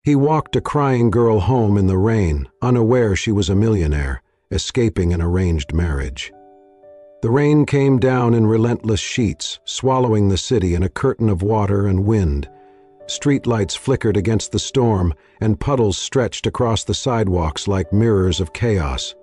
He walked a crying girl home in the rain, unaware she was a millionaire, escaping an arranged marriage. The rain came down in relentless sheets, swallowing the city in a curtain of water and wind. Streetlights flickered against the storm, and puddles stretched across the sidewalks like mirrors of chaos.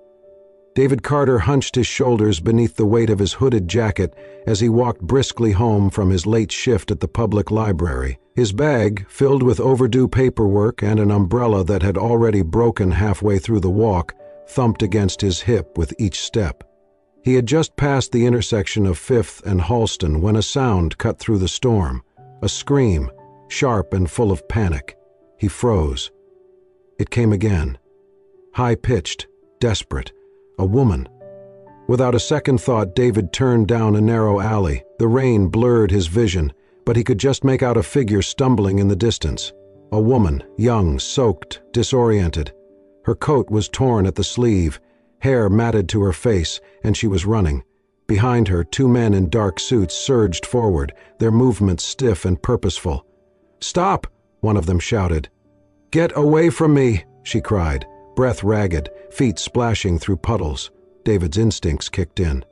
David Carter hunched his shoulders beneath the weight of his hooded jacket as he walked briskly home from his late shift at the public library. His bag, filled with overdue paperwork and an umbrella that had already broken halfway through the walk, thumped against his hip with each step. He had just passed the intersection of 5th and Halston when a sound cut through the storm. A scream, sharp and full of panic. He froze. It came again. High-pitched, desperate. A woman. Without a second thought, David turned down a narrow alley. The rain blurred his vision, but he could just make out a figure stumbling in the distance. A woman, young, soaked, disoriented. Her coat was torn at the sleeve, hair matted to her face, and she was running. Behind her, 2 men in dark suits surged forward, their movements stiff and purposeful. "Stop!" one of them shouted. "Get away from me!" she cried, breath ragged, feet splashing through puddles. David's instincts kicked in.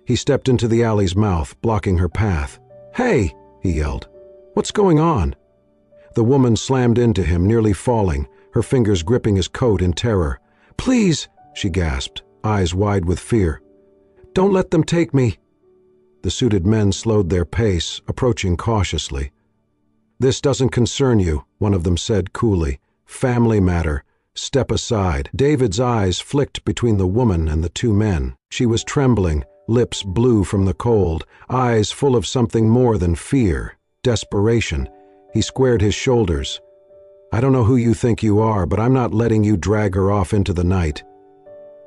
He stepped into the alley's mouth, blocking her path. "Hey!" he yelled. "What's going on?" The woman slammed into him, nearly falling, her fingers gripping his coat in terror. "Please!" she gasped, eyes wide with fear. "Don't let them take me!" The suited men slowed their pace, approaching cautiously. "This doesn't concern you," one of them said coolly. "Family matter. Step aside." David's eyes flicked between the woman and the 2 men. She was trembling, lips blue from the cold, eyes full of something more than fear, desperation. He squared his shoulders. "I don't know who you think you are, but I'm not letting you drag her off into the night."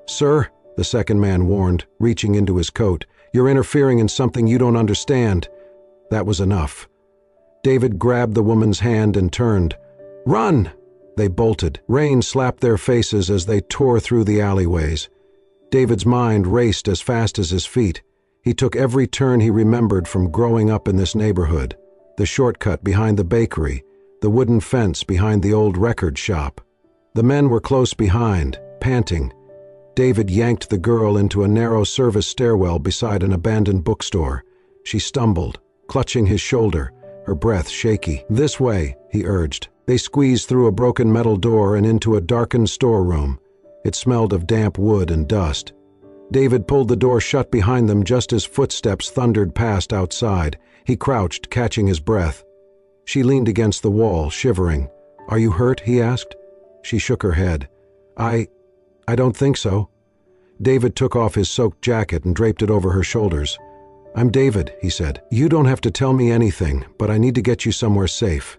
"Sir," the second man warned, reaching into his coat, "you're interfering in something you don't understand." That was enough. David grabbed the woman's hand and turned. "Run!" They bolted. Rain slapped their faces as they tore through the alleyways. David's mind raced as fast as his feet. He took every turn he remembered from growing up in this neighborhood. The shortcut behind the bakery, the wooden fence behind the old record shop. The men were close behind, panting. David yanked the girl into a narrow service stairwell beside an abandoned bookstore. She stumbled, clutching his shoulder, her breath shaky. "This way," he urged. They squeezed through a broken metal door and into a darkened storeroom. It smelled of damp wood and dust. David pulled the door shut behind them just as footsteps thundered past outside. He crouched, catching his breath. She leaned against the wall, shivering. "Are you hurt?" he asked. She shook her head. I don't think so." David took off his soaked jacket and draped it over her shoulders. "I'm David," he said. "You don't have to tell me anything, but I need to get you somewhere safe."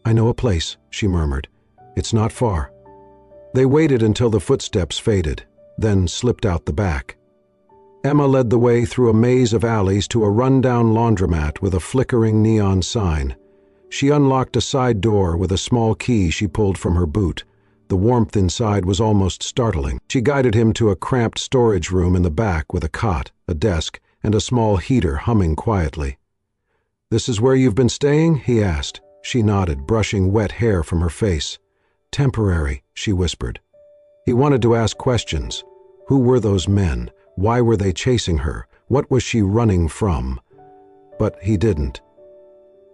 "I know a place," she murmured. "It's not far." They waited until the footsteps faded, then slipped out the back. Emma led the way through a maze of alleys to a run-down laundromat with a flickering neon sign. She unlocked a side door with a small key she pulled from her boot. The warmth inside was almost startling. She guided him to a cramped storage room in the back with a cot, a desk, and a small heater humming quietly. "This is where you've been staying?" he asked. She nodded, brushing wet hair from her face. "Temporary," she whispered. He wanted to ask questions. Who were those men? Why were they chasing her? What was she running from? But he didn't.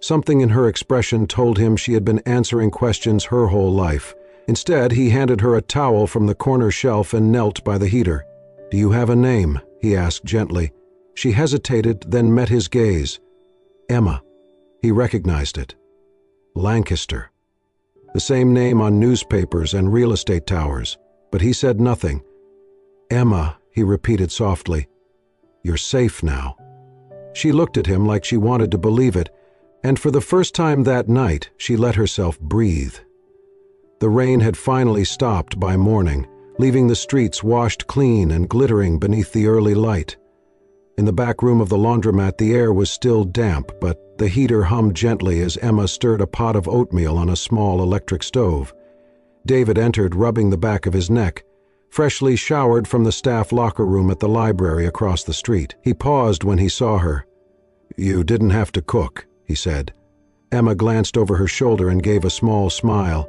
Something in her expression told him she had been answering questions her whole life. Instead, he handed her a towel from the corner shelf and knelt by the heater. "Do you have a name?" he asked gently. She hesitated, then met his gaze. "Emma." He recognized it. Lancaster. The same name on newspapers and real estate towers, but he said nothing. "Emma," he repeated softly. "You're safe now." She looked at him like she wanted to believe it, and for the first time that night, she let herself breathe. The rain had finally stopped by morning, leaving the streets washed clean and glittering beneath the early light. In the back room of the laundromat, the air was still damp, but the heater hummed gently as Emma stirred a pot of oatmeal on a small electric stove. David entered, rubbing the back of his neck, freshly showered from the staff locker room at the library across the street. He paused when he saw her. "You didn't have to cook," he said. Emma glanced over her shoulder and gave a small smile.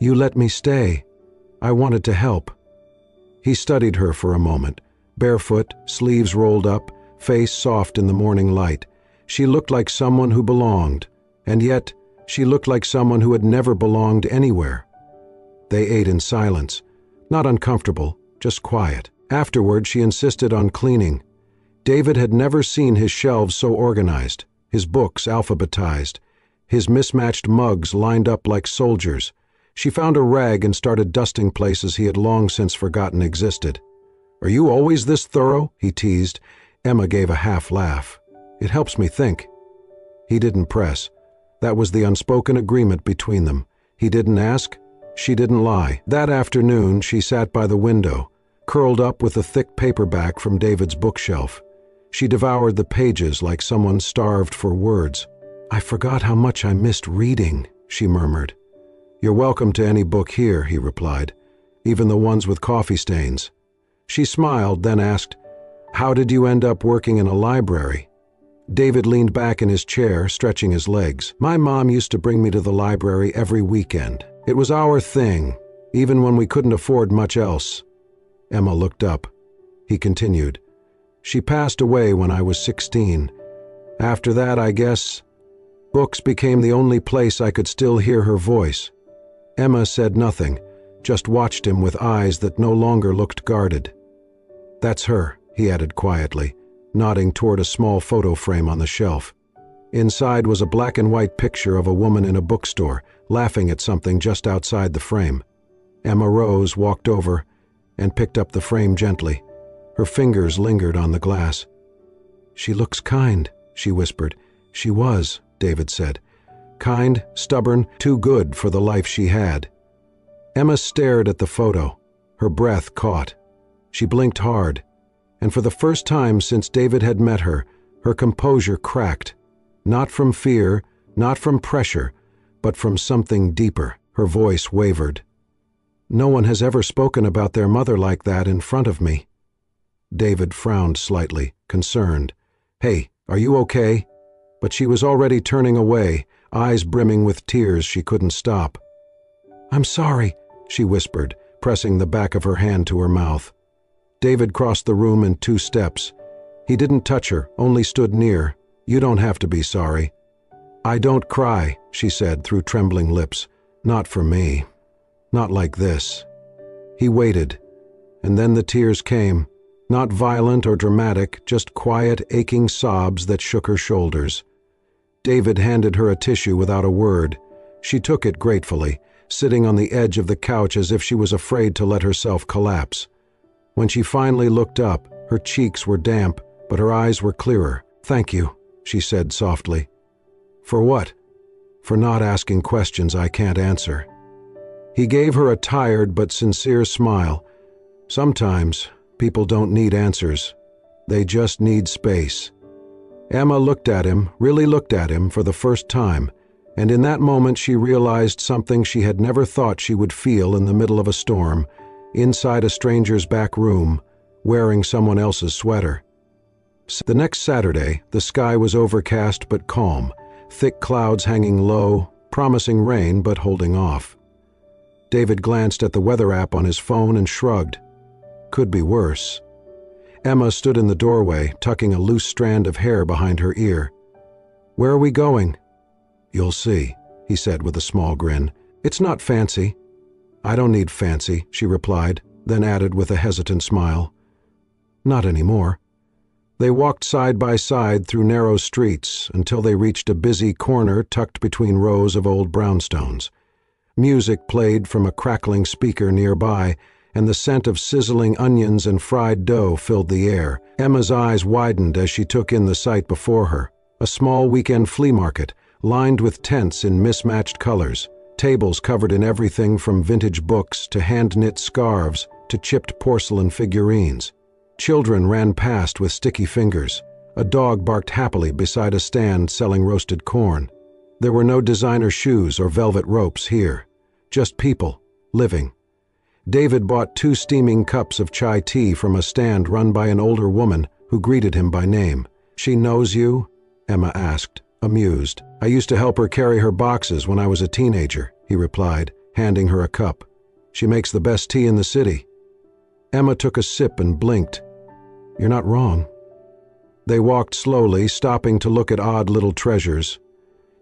You let me stay. I wanted to help." He studied her for a moment, barefoot, sleeves rolled up, face soft in the morning light. She looked like someone who belonged, and yet she looked like someone who had never belonged anywhere. They ate in silence, not uncomfortable, just quiet. Afterward, she insisted on cleaning. David had never seen his shelves so organized, his books alphabetized, his mismatched mugs lined up like soldiers. She found a rag and started dusting places he had long since forgotten existed. "Are you always this thorough?" he teased. Emma gave a half laugh. "It helps me think." He didn't press. That was the unspoken agreement between them. He didn't ask. She didn't lie. That afternoon, she sat by the window, curled up with a thick paperback from David's bookshelf. She devoured the pages like someone starved for words. "I forgot how much I missed reading," she murmured. "You're welcome to any book here," he replied, "even the ones with coffee stains." She smiled, then asked, "How did you end up working in a library?" David leaned back in his chair, stretching his legs. "My mom used to bring me to the library every weekend. It was our thing, even when we couldn't afford much else." Emma looked up. He continued, "She passed away when I was 16. After that, I guess, books became the only place I could still hear her voice." Emma said nothing, just watched him with eyes that no longer looked guarded. "That's her," he added quietly, nodding toward a small photo frame on the shelf. Inside was a black and white picture of a woman in a bookstore, laughing at something just outside the frame. Emma rose, walked over, and picked up the frame gently. Her fingers lingered on the glass. "She looks kind," she whispered. "She was," David said. "Kind, stubborn, too good for the life she had." Emma stared at the photo, her breath caught. She blinked hard, and for the first time since David had met her, her composure cracked. Not from fear, not from pressure, but from something deeper. Her voice wavered. "No one has ever spoken about their mother like that in front of me." David frowned slightly, concerned. "Hey, are you okay?" But she was already turning away, eyes brimming with tears she couldn't stop. "I'm sorry," she whispered, pressing the back of her hand to her mouth. David crossed the room in 2 steps. He didn't touch her, only stood near. "You don't have to be sorry." "I don't cry," she said through trembling lips. "Not for me. Not like this." He waited, and then the tears came, not violent or dramatic, just quiet, aching sobs that shook her shoulders. David handed her a tissue without a word. She took it gratefully, sitting on the edge of the couch as if she was afraid to let herself collapse. When she finally looked up, her cheeks were damp, but her eyes were clearer. "Thank you," she said softly. "For what?" "For not asking questions I can't answer." He gave her a tired but sincere smile. "Sometimes people don't need answers. They just need space." Emma looked at him, really looked at him for the first time, and in that moment she realized something she had never thought she would feel in the middle of a storm, inside a stranger's back room, wearing someone else's sweater. The next Saturday, the sky was overcast but calm, thick clouds hanging low, promising rain but holding off. David glanced at the weather app on his phone and shrugged. Could be worse. Emma stood in the doorway, tucking a loose strand of hair behind her ear. "Where are we going?" "You'll see," he said with a small grin. "It's not fancy." "I don't need fancy," she replied, then added with a hesitant smile. "Not anymore." They walked side by side through narrow streets until they reached a busy corner tucked between rows of old brownstones. Music played from a crackling speaker nearby, and the scent of sizzling onions and fried dough filled the air. Emma's eyes widened as she took in the sight before her. A small weekend flea market, lined with tents in mismatched colors, tables covered in everything from vintage books to hand-knit scarves to chipped porcelain figurines. Children ran past with sticky fingers. A dog barked happily beside a stand selling roasted corn. There were no designer shoes or velvet ropes here. Just people, living. David bought 2 steaming cups of chai tea from a stand run by an older woman who greeted him by name. "She knows you?" Emma asked, amused. "I used to help her carry her boxes when I was a teenager," he replied, handing her a cup. "She makes the best tea in the city." Emma took a sip and blinked. "You're not wrong." They walked slowly, stopping to look at odd little treasures.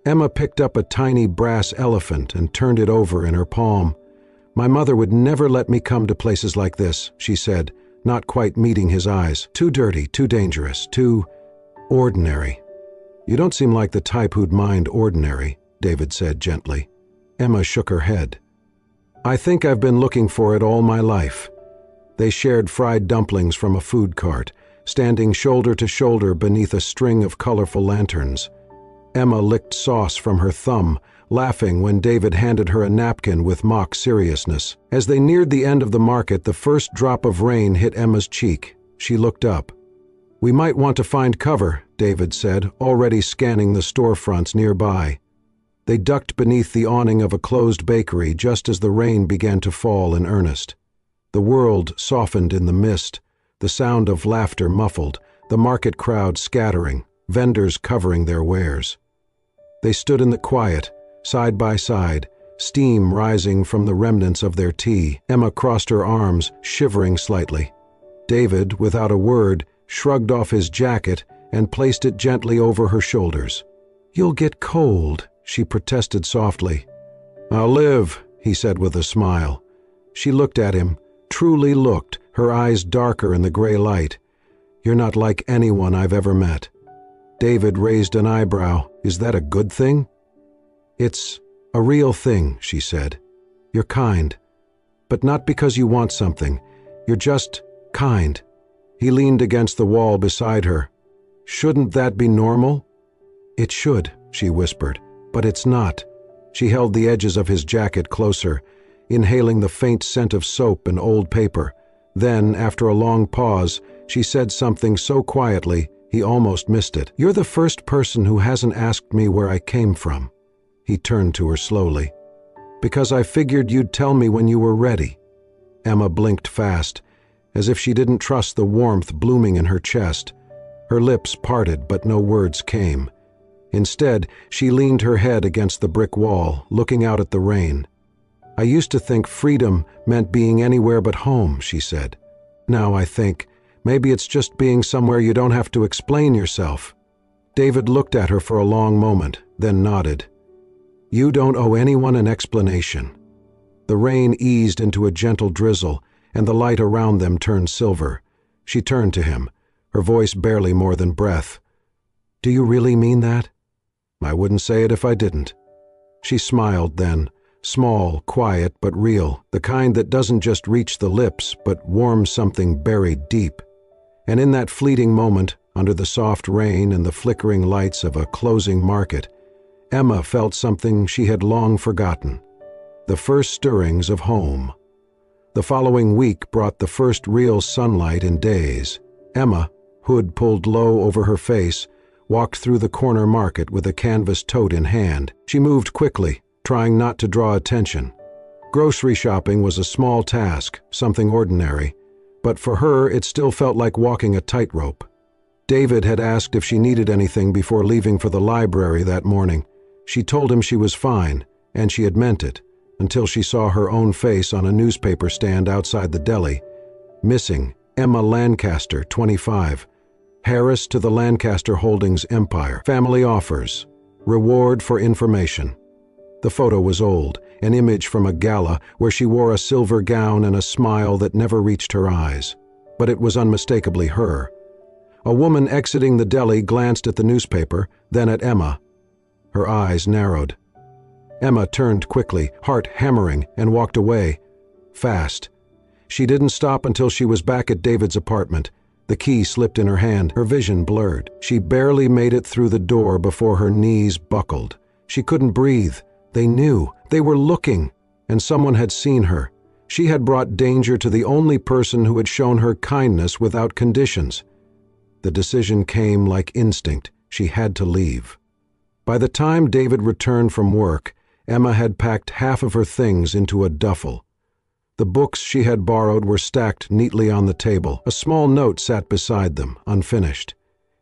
Emma picked up a tiny brass elephant and turned it over in her palm. "My mother would never let me come to places like this," she said, not quite meeting his eyes. "Too dirty, too dangerous, too ordinary." "You don't seem like the type who'd mind ordinary," David said gently. Emma shook her head. "I think I've been looking for it all my life." They shared fried dumplings from a food cart, standing shoulder to shoulder beneath a string of colorful lanterns. Emma licked sauce from her thumb, laughing when David handed her a napkin with mock seriousness. As they neared the end of the market, the first drop of rain hit Emma's cheek. She looked up. "We might want to find cover," David said, already scanning the storefronts nearby. They ducked beneath the awning of a closed bakery just as the rain began to fall in earnest. The world softened in the mist, the sound of laughter muffled, the market crowd scattering, vendors covering their wares. They stood in the quiet, side by side, steam rising from the remnants of their tea. Emma crossed her arms, shivering slightly. David, without a word, shrugged off his jacket and placed it gently over her shoulders. "You'll get cold," she protested softly. "I'll live," he said with a smile. She looked at him, truly looked, her eyes darker in the gray light. "You're not like anyone I've ever met." David raised an eyebrow. "Is that a good thing?" "It's a real thing," she said. "You're kind. But not because you want something. You're just kind." He leaned against the wall beside her. "Shouldn't that be normal?" "It should," she whispered, "but it's not." She held the edges of his jacket closer, inhaling the faint scent of soap and old paper. Then, after a long pause, she said something so quietly he almost missed it. "You're the first person who hasn't asked me where I came from." He turned to her slowly. "Because I figured you'd tell me when you were ready." Emma blinked fast, as if she didn't trust the warmth blooming in her chest. Her lips parted, but no words came. Instead, she leaned her head against the brick wall, looking out at the rain. "I used to think freedom meant being anywhere but home," she said. "Now I think maybe it's just being somewhere you don't have to explain yourself." David looked at her for a long moment, then nodded. "You don't owe anyone an explanation." The rain eased into a gentle drizzle, and the light around them turned silver. She turned to him, her voice barely more than breath. "Do you really mean that?" "I wouldn't say it if I didn't." She smiled then, small, quiet, but real, the kind that doesn't just reach the lips, but warms something buried deep. And in that fleeting moment, under the soft rain and the flickering lights of a closing market, Emma felt something she had long forgotten. The first stirrings of home. The following week brought the first real sunlight in days. Emma, hood pulled low over her face, walked through the corner market with a canvas tote in hand. She moved quickly, trying not to draw attention. Grocery shopping was a small task, something ordinary, but for her it still felt like walking a tightrope. David had asked if she needed anything before leaving for the library that morning. She told him she was fine, and she had meant it, until she saw her own face on a newspaper stand outside the deli. Missing, Emma Lancaster, 25. Heiress to the Lancaster Holdings empire. Family offers. Reward for information. The photo was old, an image from a gala where she wore a silver gown and a smile that never reached her eyes. But it was unmistakably her. A woman exiting the deli glanced at the newspaper, then at Emma. Her eyes narrowed. Emma turned quickly, heart hammering, and walked away. Fast. She didn't stop until she was back at David's apartment. The key slipped in her hand, her vision blurred. She barely made it through the door before her knees buckled. She couldn't breathe. They knew. They were looking. And someone had seen her. She had brought danger to the only person who had shown her kindness without conditions. The decision came like instinct. She had to leave. By the time David returned from work, Emma had packed half of her things into a duffel. The books she had borrowed were stacked neatly on the table. A small note sat beside them, unfinished.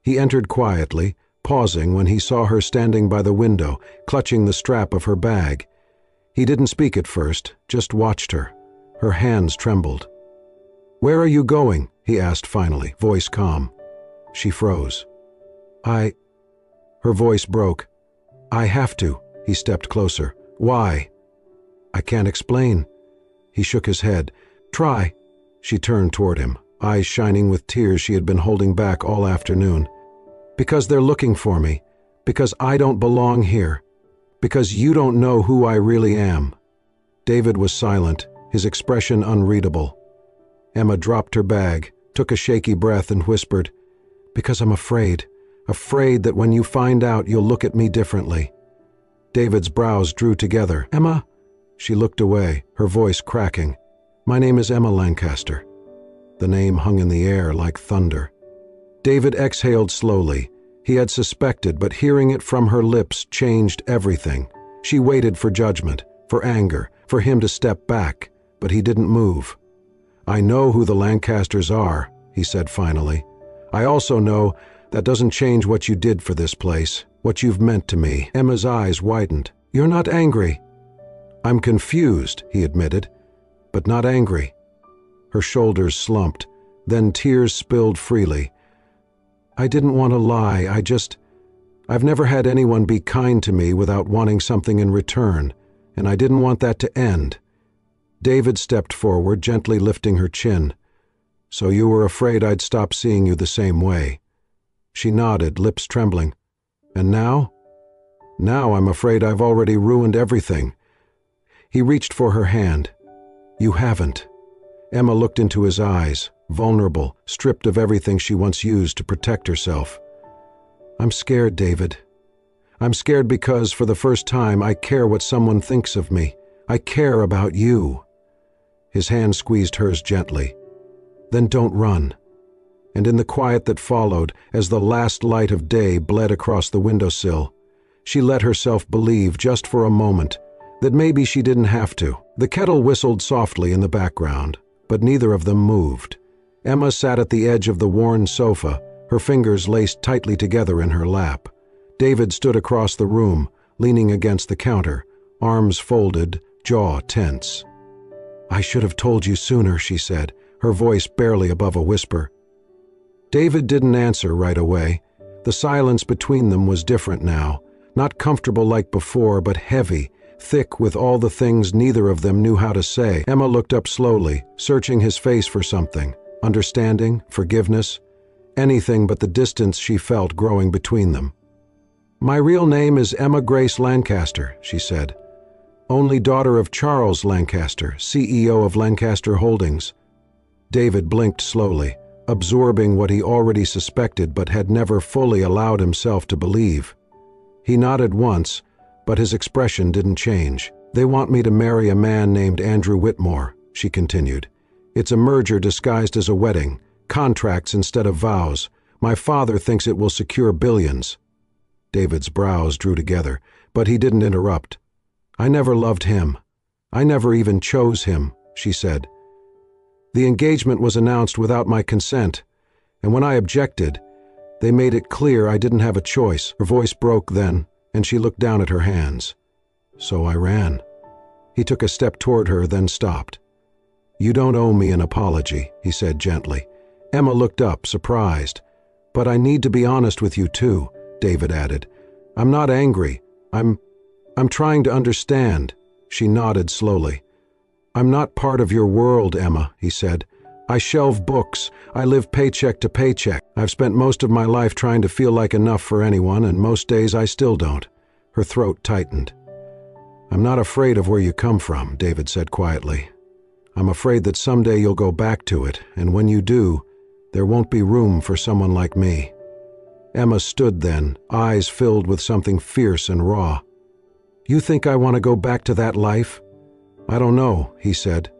He entered quietly, pausing when he saw her standing by the window, clutching the strap of her bag. He didn't speak at first, just watched her. Her hands trembled. "Where are you going?" he asked finally, voice calm. She froze. Her voice broke. "I have to." He stepped closer. "Why?" "I can't explain." He shook his head. "Try." She turned toward him, eyes shining with tears she had been holding back all afternoon. "Because they're looking for me. Because I don't belong here. Because you don't know who I really am." David was silent, his expression unreadable. Emma dropped her bag, took a shaky breath and whispered, "Because I'm afraid that when you find out you'll look at me differently." David's brows drew together. "Emma?" She looked away, her voice cracking. "My name is Emma Lancaster." The name hung in the air like thunder. David exhaled slowly. He had suspected, but hearing it from her lips changed everything. She waited for judgment, for anger, for him to step back, but he didn't move. "I know who the Lancasters are," he said finally. "I also know that doesn't change what you did for this place, what you've meant to me." Emma's eyes widened. "You're not angry." "I'm confused," he admitted, "but not angry." Her shoulders slumped, then tears spilled freely. "I didn't want to lie, I've never had anyone be kind to me without wanting something in return, and I didn't want that to end." David stepped forward, gently lifting her chin. "So you were afraid I'd stop seeing you the same way." She nodded, lips trembling. "And now?" "Now I'm afraid I've already ruined everything." He reached for her hand. "You haven't." Emma looked into his eyes, vulnerable, stripped of everything she once used to protect herself. "I'm scared, David. I'm scared because, for the first time, I care what someone thinks of me. I care about you." His hand squeezed hers gently. "Then don't run." And in the quiet that followed, as the last light of day bled across the windowsill, she let herself believe, just for a moment, that maybe she didn't have to. The kettle whistled softly in the background, but neither of them moved. Emma sat at the edge of the worn sofa, her fingers laced tightly together in her lap. David stood across the room, leaning against the counter, arms folded, jaw tense. "I should have told you sooner," she said, her voice barely above a whisper. David didn't answer right away. The silence between them was different now, not comfortable like before, but heavy, thick with all the things neither of them knew how to say. Emma looked up slowly, searching his face for something, understanding, forgiveness, anything but the distance she felt growing between them. "My real name is Emma Grace Lancaster," she said. "Only daughter of Charles Lancaster, CEO of Lancaster Holdings." David blinked slowly, absorbing what he already suspected but had never fully allowed himself to believe. He nodded once, but his expression didn't change. "They want me to marry a man named Andrew Whitmore," she continued. "It's a merger disguised as a wedding, contracts instead of vows. My father thinks it will secure billions." David's brows drew together, but he didn't interrupt. "I never loved him. I never even chose him," she said. "The engagement was announced without my consent, and when I objected, they made it clear I didn't have a choice." Her voice broke then, and she looked down at her hands. "So I ran." He took a step toward her, then stopped. "You don't owe me an apology," he said gently. Emma looked up, surprised. "But I need to be honest with you too," David added. "I'm not angry. I'm trying to understand." She nodded slowly. "I'm not part of your world, Emma," he said. "I shelve books. I live paycheck to paycheck. I've spent most of my life trying to feel like enough for anyone, and most days I still don't." Her throat tightened. "I'm not afraid of where you come from," David said quietly. "I'm afraid that someday you'll go back to it, and when you do, there won't be room for someone like me." Emma stood then, eyes filled with something fierce and raw. "You think I want to go back to that life?" "I don't know," he said.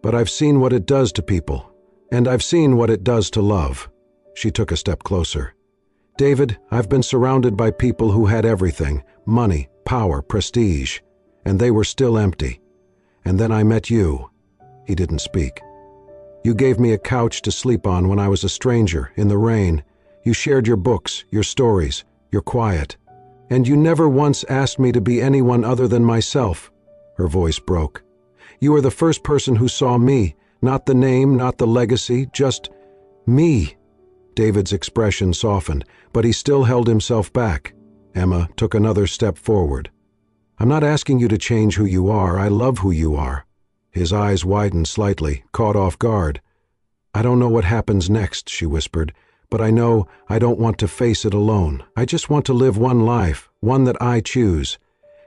"But I've seen what it does to people, and I've seen what it does to love." She took a step closer. "David, I've been surrounded by people who had everything, money, power, prestige, and they were still empty. And then I met you." He didn't speak. "You gave me a couch to sleep on when I was a stranger, in the rain. You shared your books, your stories, your quiet. And you never once asked me to be anyone other than myself." Her voice broke. "You are the first person who saw me. Not the name, not the legacy, just me." David's expression softened, but he still held himself back. Emma took another step forward. "I'm not asking you to change who you are. I love who you are." His eyes widened slightly, caught off guard. "I don't know what happens next," she whispered, "but I know I don't want to face it alone. I just want to live one life, one that I choose.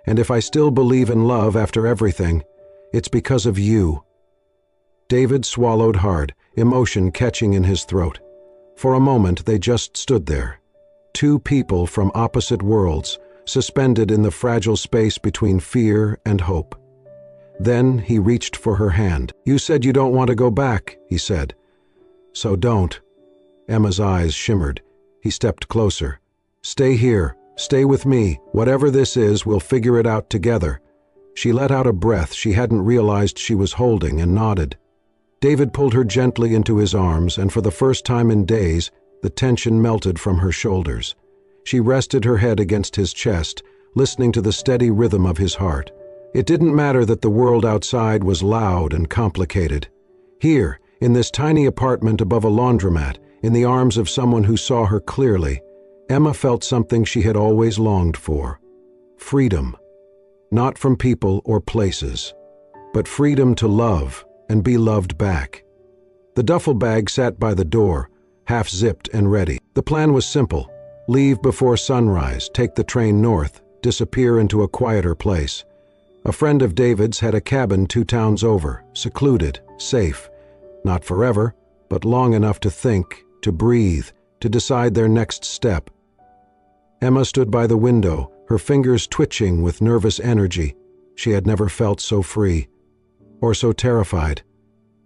And if I still believe in love after everything, it's because of you." David swallowed hard, emotion catching in his throat. For a moment they just stood there. Two people from opposite worlds, suspended in the fragile space between fear and hope. Then he reached for her hand. "You said you don't want to go back," he said. "So don't." Emma's eyes shimmered. He stepped closer. "Stay here. Stay with me. Whatever this is, we'll figure it out together." She let out a breath she hadn't realized she was holding and nodded. David pulled her gently into his arms, and for the first time in days, the tension melted from her shoulders. She rested her head against his chest, listening to the steady rhythm of his heart. It didn't matter that the world outside was loud and complicated. Here, in this tiny apartment above a laundromat, in the arms of someone who saw her clearly, Emma felt something she had always longed for. Freedom. Not from people or places, but freedom to love and be loved back. The duffel bag sat by the door, half-zipped and ready. The plan was simple. Leave before sunrise, take the train north, disappear into a quieter place. A friend of David's had a cabin 2 towns over, secluded, safe. Not forever, but long enough to think, to breathe, to decide their next step. Emma stood by the window, her fingers twitching with nervous energy. She had never felt so free, or so terrified.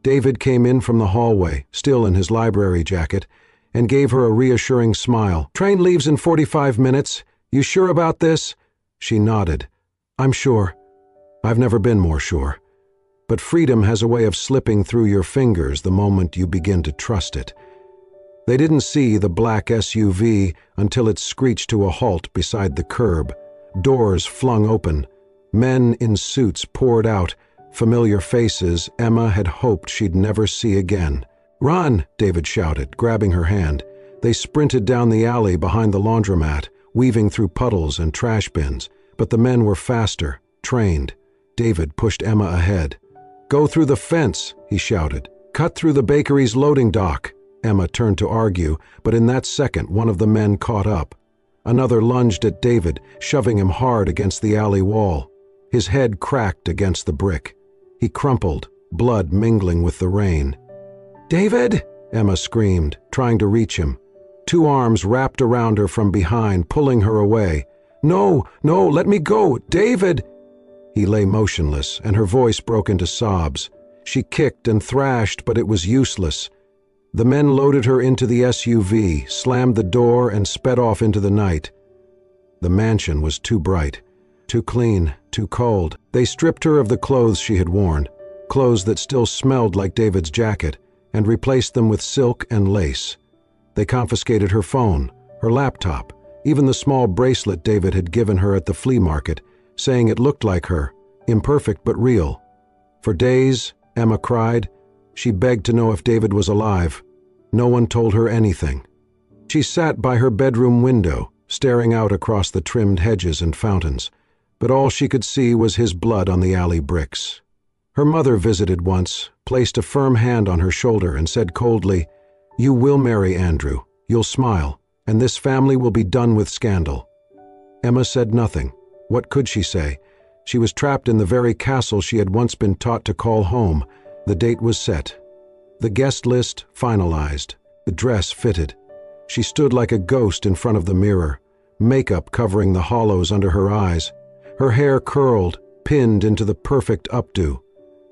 David came in from the hallway, still in his library jacket, and gave her a reassuring smile. "Train leaves in 45 minutes. You sure about this?" She nodded. "I'm sure. I've never been more sure. But freedom has a way of slipping through your fingers the moment you begin to trust it." They didn't see the black SUV until it screeched to a halt beside the curb. Doors flung open. Men in suits poured out, familiar faces Emma had hoped she'd never see again. "Run!" David shouted, grabbing her hand. They sprinted down the alley behind the laundromat, weaving through puddles and trash bins, but the men were faster, trained. David pushed Emma ahead. "Go through the fence," he shouted. "Cut through the bakery's loading dock." Emma turned to argue, but in that second one of the men caught up. Another lunged at David, shoving him hard against the alley wall. His head cracked against the brick. He crumpled, blood mingling with the rain. "David!" Emma screamed, trying to reach him. 2 arms wrapped around her from behind, pulling her away. "No, no, let me go! David!" He lay motionless, and her voice broke into sobs. She kicked and thrashed, but it was useless. The men loaded her into the SUV, slammed the door, and sped off into the night. The mansion was too bright, too clean, too cold. They stripped her of the clothes she had worn, clothes that still smelled like David's jacket, and replaced them with silk and lace. They confiscated her phone, her laptop, even the small bracelet David had given her at the flea market, saying it looked like her, imperfect but real. For days, Emma cried. She begged to know if David was alive. No one told her anything. She sat by her bedroom window, staring out across the trimmed hedges and fountains, but all she could see was his blood on the alley bricks. Her mother visited once, placed a firm hand on her shoulder and said coldly, "You will marry Andrew, you'll smile, and this family will be done with scandal." Emma said nothing. What could she say? She was trapped in the very castle she had once been taught to call home. The date was set. The guest list finalized. The dress fitted. She stood like a ghost in front of the mirror, makeup covering the hollows under her eyes, her hair curled, pinned into the perfect updo.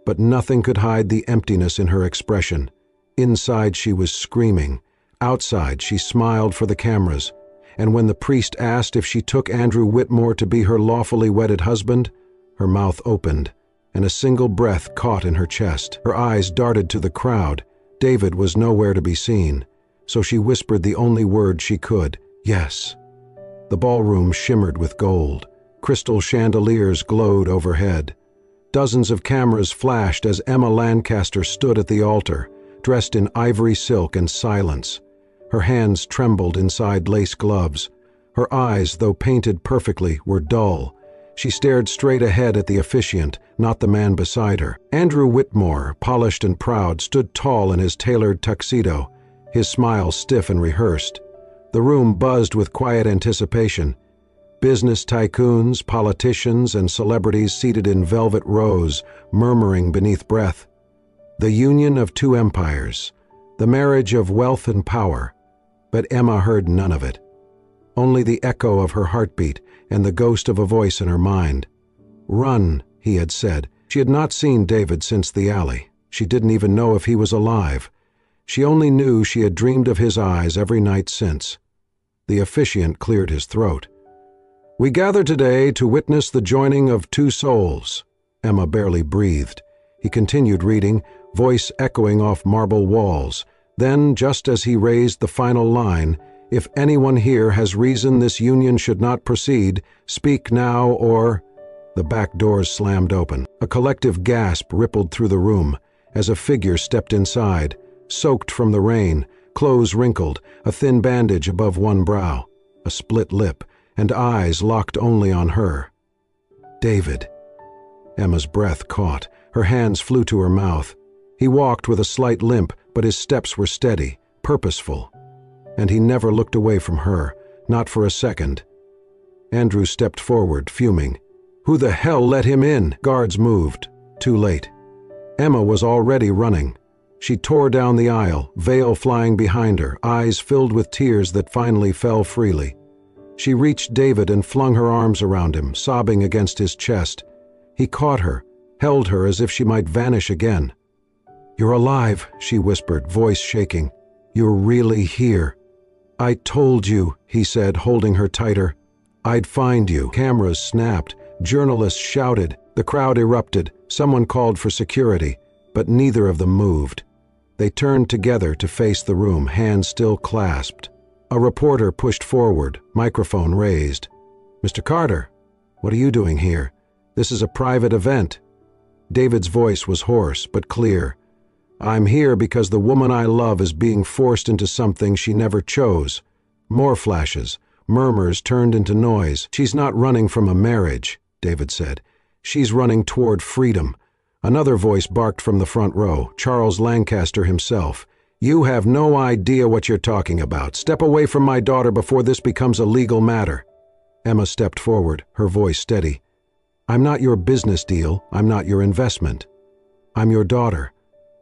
But nothing could hide the emptiness in her expression. Inside she was screaming. Outside she smiled for the cameras. And when the priest asked if she took Andrew Whitmore to be her lawfully wedded husband, her mouth opened, and a single breath caught in her chest. Her eyes darted to the crowd. David was nowhere to be seen, so she whispered the only word she could, "Yes." The ballroom shimmered with gold. Crystal chandeliers glowed overhead. Dozens of cameras flashed as Emma Lancaster stood at the altar, dressed in ivory silk and silence. Her hands trembled inside lace gloves. Her eyes, though painted perfectly, were dull. She stared straight ahead at the officiant, not the man beside her. Andrew Whitmore, polished and proud, stood tall in his tailored tuxedo, his smile stiff and rehearsed. The room buzzed with quiet anticipation. Business tycoons, politicians, and celebrities seated in velvet rows, murmuring beneath breath. The union of two empires, the marriage of wealth and power. But Emma heard none of it. Only the echo of her heartbeat and the ghost of a voice in her mind. "Run," he had said. She had not seen David since the alley. She didn't even know if he was alive. She only knew she had dreamed of his eyes every night since. The officiant cleared his throat. "We gather today to witness the joining of two souls." Emma barely breathed. He continued reading, voice echoing off marble walls. Then, just as he raised the final line, "If anyone here has reason this union should not proceed, speak now or—" The back doors slammed open. A collective gasp rippled through the room as a figure stepped inside, soaked from the rain, clothes wrinkled, a thin bandage above one brow, a split lip, and eyes locked only on her. David. Emma's breath caught. Her hands flew to her mouth. He walked with a slight limp, but his steps were steady, purposeful. And he never looked away from her, not for a second. Andrew stepped forward, fuming. "Who the hell let him in?" Guards moved. Too late. Emma was already running. She tore down the aisle, veil flying behind her, eyes filled with tears that finally fell freely. She reached David and flung her arms around him, sobbing against his chest. He caught her, held her as if she might vanish again. "You're alive," she whispered, voice shaking. "You're really here." "I told you," he said, holding her tighter. "I'd find you." Cameras snapped. Journalists shouted. The crowd erupted. Someone called for security, but neither of them moved. They turned together to face the room, hands still clasped. A reporter pushed forward, microphone raised. "Mr. Carter, what are you doing here? This is a private event." David's voice was hoarse but clear. "I'm here because the woman I love is being forced into something she never chose." More flashes. Murmurs turned into noise. "She's not running from a marriage," David said. "She's running toward freedom." Another voice barked from the front row, Charles Lancaster himself. "You have no idea what you're talking about. Step away from my daughter before this becomes a legal matter." Emma stepped forward, her voice steady. "I'm not your business deal. I'm not your investment. I'm your daughter."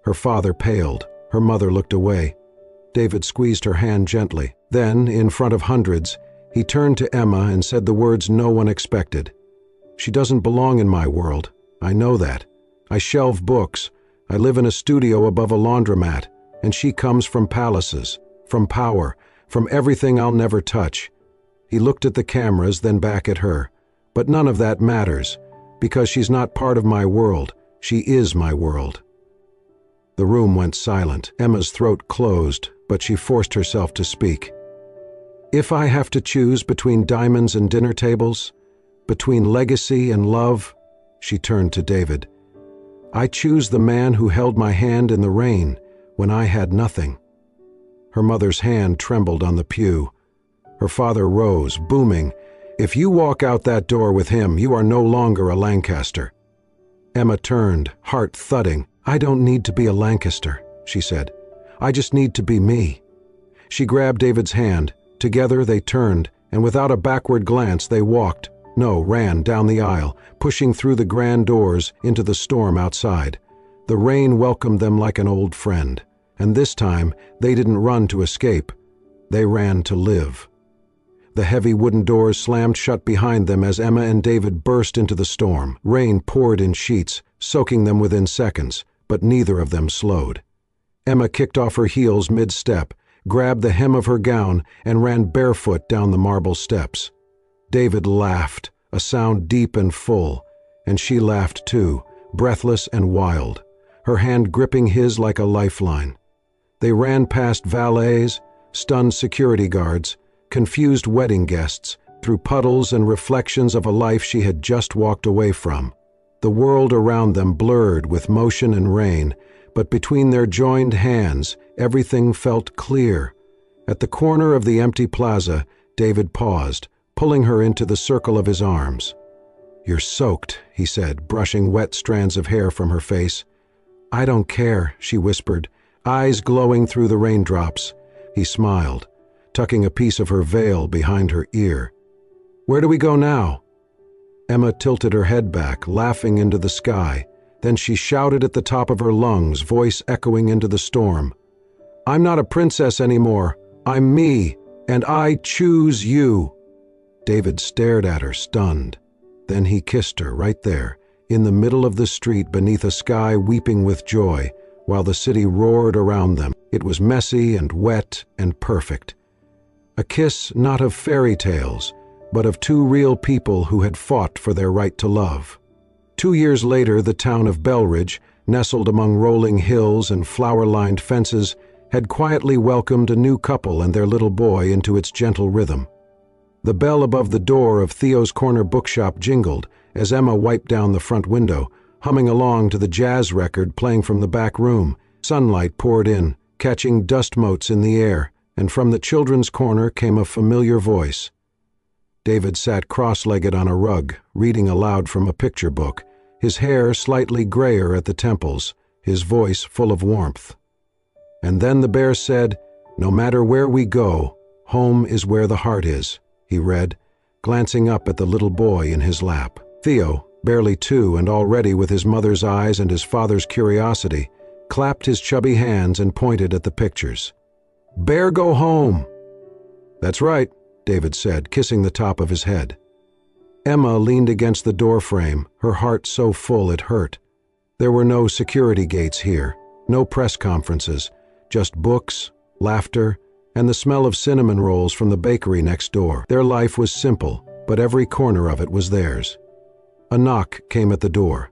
Her father paled. Her mother looked away. David squeezed her hand gently. Then, in front of hundreds, he turned to Emma and said the words no one expected. "She doesn't belong in my world. I know that. I shelve books. I live in a studio above a laundromat, and she comes from palaces, from power, from everything I'll never touch." He looked at the cameras, then back at her. "But none of that matters, because she's not part of my world. She is my world." The room went silent. Emma's throat closed, but she forced herself to speak. "If I have to choose between diamonds and dinner tables, between legacy and love," she turned to David, "I choose the man who held my hand in the rain when I had nothing." Her mother's hand trembled on the pew. Her father rose, booming, "If you walk out that door with him, you are no longer a Lancaster." Emma turned, heart thudding. "I don't need to be a Lancaster," she said. "I just need to be me." She grabbed David's hand. Together they turned, and without a backward glance they walked, ran down the aisle, pushing through the grand doors into the storm outside. The rain welcomed them like an old friend, and this time they didn't run to escape. They ran to live. The heavy wooden doors slammed shut behind them as Emma and David burst into the storm. Rain poured in sheets, soaking them within seconds, but neither of them slowed. Emma kicked off her heels mid-step, grabbed the hem of her gown, and ran barefoot down the marble steps. David laughed, a sound deep and full, and she laughed too, breathless and wild, her hand gripping his like a lifeline. They ran past valets, stunned security guards, confused wedding guests, through puddles and reflections of a life she had just walked away from. The world around them blurred with motion and rain, but between their joined hands, everything felt clear. At the corner of the empty plaza, David paused, pulling her into the circle of his arms. "You're soaked," he said, brushing wet strands of hair from her face. "I don't care," she whispered, eyes glowing through the raindrops. He smiled, tucking a piece of her veil behind her ear. "Where do we go now?" Emma tilted her head back, laughing into the sky. Then she shouted at the top of her lungs, voice echoing into the storm. "I'm not a princess anymore. I'm me, and I choose you." David stared at her, stunned. Then he kissed her right there, in the middle of the street beneath a sky weeping with joy, while the city roared around them. It was messy and wet and perfect. A kiss not of fairy tales, but of two real people who had fought for their right to love. 2 years later, the town of Belridge, nestled among rolling hills and flower-lined fences, had quietly welcomed a new couple and their little boy into its gentle rhythm. The bell above the door of Theo's corner bookshop jingled as Emma wiped down the front window, humming along to the jazz record playing from the back room. Sunlight poured in, catching dust motes in the air, and from the children's corner came a familiar voice. David sat cross-legged on a rug, reading aloud from a picture book, his hair slightly grayer at the temples, his voice full of warmth. "And then the bear said, 'No matter where we go, home is where the heart is,'" he read, glancing up at the little boy in his lap. Theo, barely 2 and already with his mother's eyes and his father's curiosity, clapped his chubby hands and pointed at the pictures. "Bear, go home!" "That's right," David said, kissing the top of his head. Emma leaned against the doorframe, her heart so full it hurt. There were no security gates here, no press conferences, just books, laughter, and the smell of cinnamon rolls from the bakery next door. Their life was simple, but every corner of it was theirs. A knock came at the door.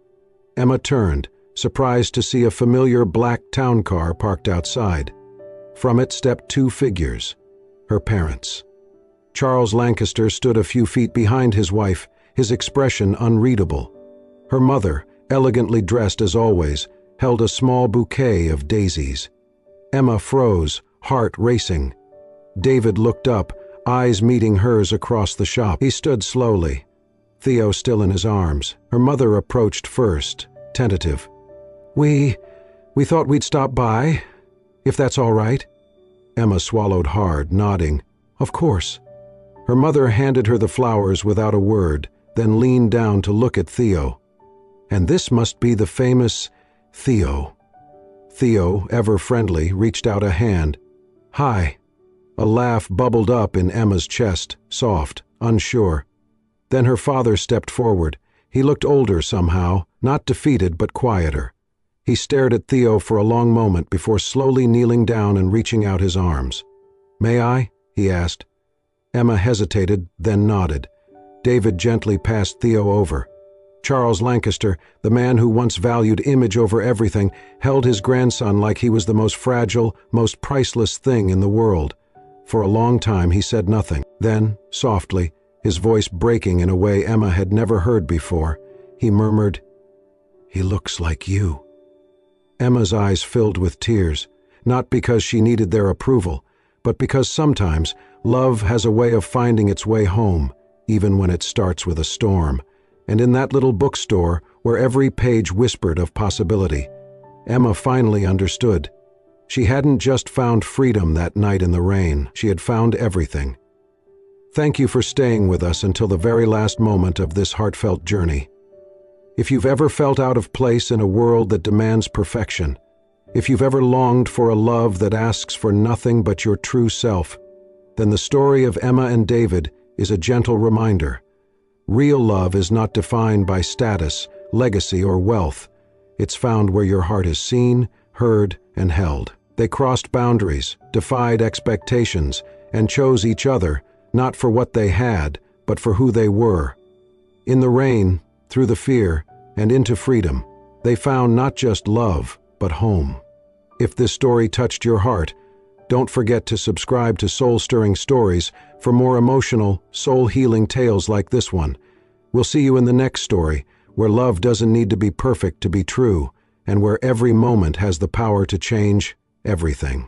Emma turned, surprised to see a familiar black town car parked outside. From it stepped 2 figures, her parents. Charles Lancaster stood a few feet behind his wife, his expression unreadable. Her mother, elegantly dressed as always, held a small bouquet of daisies. Emma froze, heart racing. David looked up, eyes meeting hers across the shop. He stood slowly, Theo still in his arms. Her mother approached first, tentative. We thought we'd stop by, if that's all right." Emma swallowed hard, nodding. "Of course." Her mother handed her the flowers without a word, then leaned down to look at Theo. "And this must be the famous Theo." Theo, ever friendly, reached out a hand. "Hi." A laugh bubbled up in Emma's chest, soft, unsure. Then her father stepped forward. He looked older somehow, not defeated but quieter. He stared at Theo for a long moment before slowly kneeling down and reaching out his arms. "May I?" he asked. Emma hesitated, then nodded. David gently passed Theo over. Charles Lancaster, the man who once valued image over everything, held his grandson like he was the most fragile, most priceless thing in the world. For a long time he said nothing. Then, softly, his voice breaking in a way Emma had never heard before, he murmured, "He looks like you." Emma's eyes filled with tears, not because she needed their approval, but because sometimes love has a way of finding its way home, even when it starts with a storm. And in that little bookstore, where every page whispered of possibility, Emma finally understood. She hadn't just found freedom that night in the rain, she had found everything. Thank you for staying with us until the very last moment of this heartfelt journey. If you've ever felt out of place in a world that demands perfection, if you've ever longed for a love that asks for nothing but your true self, then the story of Emma and David is a gentle reminder. Real love is not defined by status, legacy, or wealth. It's found where your heart is seen, heard, and held. They crossed boundaries, defied expectations, and chose each other, not for what they had, but for who they were. In the rain, through the fear, and into freedom, they found not just love, but home. If this story touched your heart, don't forget to subscribe to Soul-Stirring Stories for more emotional, soul-healing tales like this one. We'll see you in the next story, where love doesn't need to be perfect to be true, and where every moment has the power to change everything.